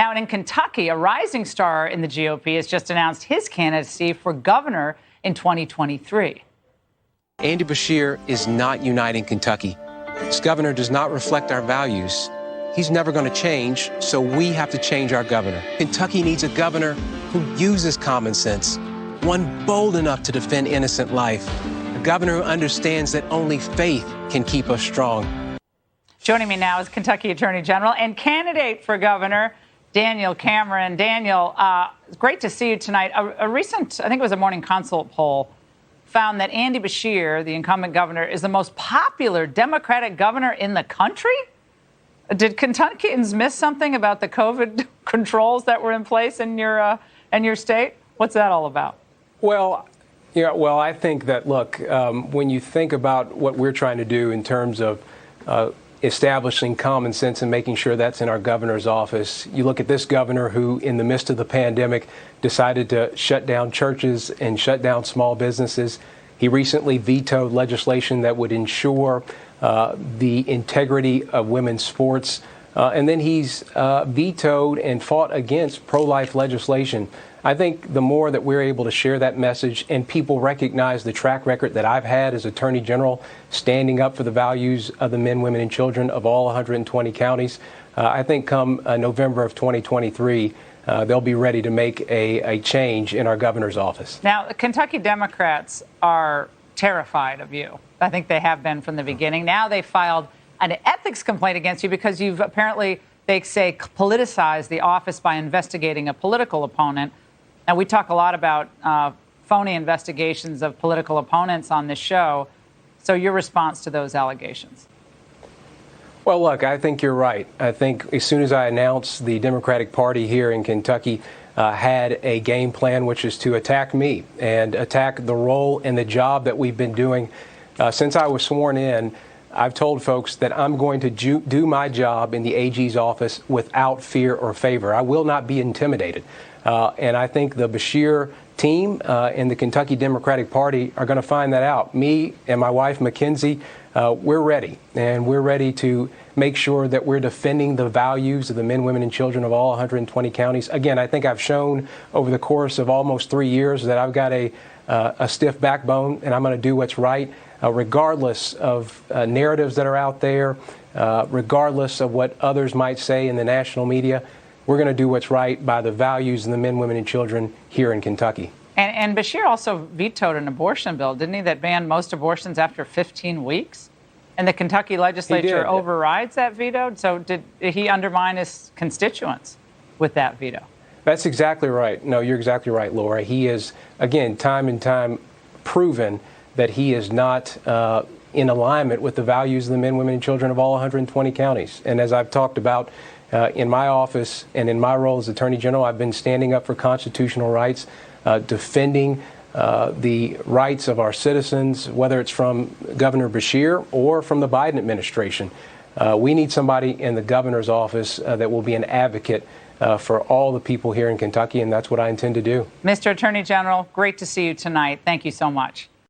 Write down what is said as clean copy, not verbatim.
Now, in Kentucky, a rising star in the GOP has just announced his candidacy for governor in 2023. Andy Beshear is not uniting Kentucky. This governor does not reflect our values. He's never going to change, so we have to change our governor. Kentucky needs a governor who uses common sense, one bold enough to defend innocent life, a governor who understands that only faith can keep us strong. Joining me now is Kentucky Attorney General and candidate for governor, Daniel Cameron. Daniel, it's great to see you tonight. A recent, I think it was a Morning Consult poll, found that Andy Beshear, the incumbent governor, is the most popular Democratic governor in the country. Did Kentuckians miss something about the COVID controls that were in place in your state? What's that all about? Well, I think that, look, when you think about what we're trying to do in terms of establishing common sense and making sure that's in our governor's office, you look at this governor who, in the midst of the pandemic, decided to shut down churches and shut down small businesses. He recently vetoed legislation that would ensure the integrity of women's sports. And then he's vetoed and fought against pro-life legislation. I think the more that we're able to share that message and people recognize the track record that I've had as Attorney General, standing up for the values of the men, women, and children of all 120 counties, I think come November of 2023, they'll be ready to make a change in our governor's office. Now, Kentucky Democrats are terrified of you. I think they have been from the beginning. Now they filed an ethics complaint against you because you've apparently, they say, politicized the office by investigating a political opponent. And we talk a lot about phony investigations of political opponents on this show. So your response to those allegations? Well, look, I think you're right. I think as soon as I announced the Democratic Party here in Kentucky had a game plan, which is to attack me and attack the role and the job that we've been doing since I was sworn in. I've told folks that I'm going to do my job in the AG's office without fear or favor. I will not be intimidated. And I think the Beshear team and the Kentucky Democratic Party are going to find that out. Me and my wife, Mackenzie, we're ready. And we're ready to make sure that we're defending the values of the men, women, and children of all 120 counties. Again, I think I've shown over the course of almost 3 years that I've got a stiff backbone, and I'm going to do what's right, regardless of narratives that are out there, regardless of what others might say in the national media. We're going to do what's right by the values of the men, women, and children here in Kentucky. And Beshear also vetoed an abortion bill, didn't he, that banned most abortions after 15 weeks? And the Kentucky legislature overrides that veto? So did he undermine his constituents with that veto? That's exactly right. No, you're exactly right, Laura. He is, again, time and time proven that he is not in alignment with the values of the men, women, and children of all 120 counties. And as I've talked about in my office and in my role as Attorney General, I've been standing up for constitutional rights, defending the rights of our citizens, whether it's from Governor Beshear or from the Biden administration. We need somebody in the governor's office that will be an advocate for all the people here in Kentucky, and that's what I intend to do. Mr. Attorney General, great to see you tonight. Thank you so much.